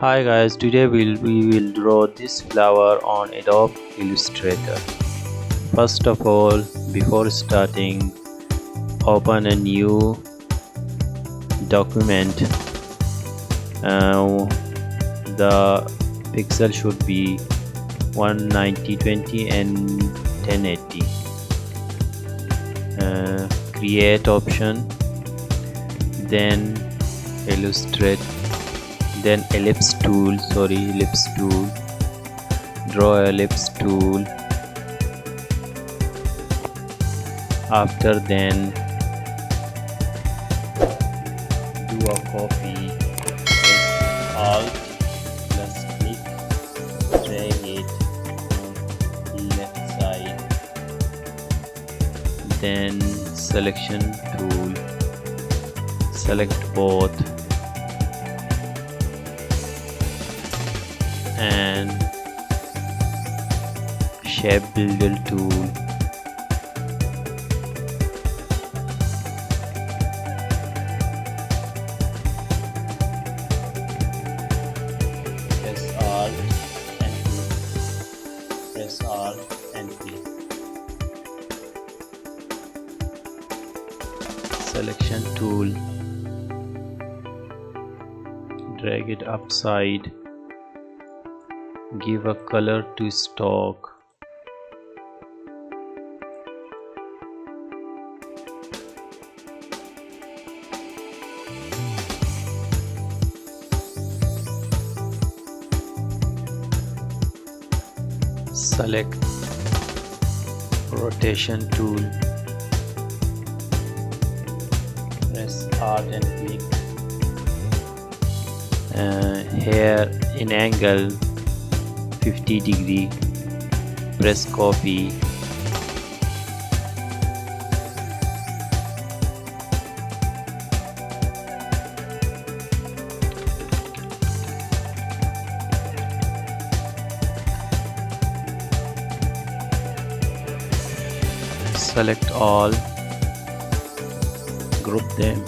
Hi guys, today we will draw this flower on Adobe Illustrator. First of all, before starting, open a new document. The pixel should be 190/20 and 1080. Create option, then illustrate, then ellipse tool, draw ellipse tool. After then do a copy, press alt plus click, drag it left side, then selection tool, select both and shape builder tool. Press Alt and click. Selection tool, drag it upside, give a color to stock. Select rotation tool, press Alt and click. Here in angle 50°, press copy, select all, group them.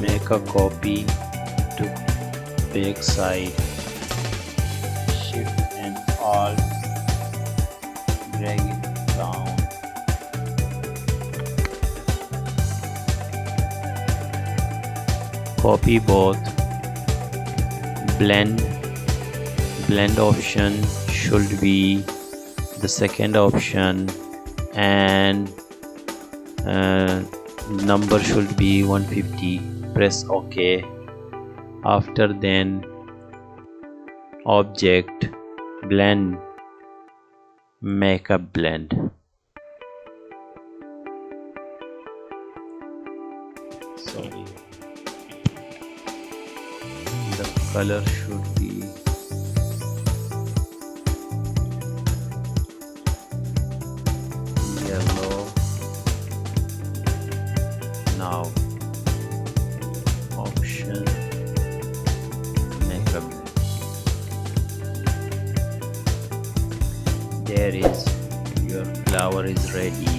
Make a copy to back side, shift and alt, drag it down, copy both. Blend option should be the second option and number should be 150. Press OK. After then object, blend, make a blend. Sorry, the color should be yellow. Now option, make a blend. There is, your flower is ready.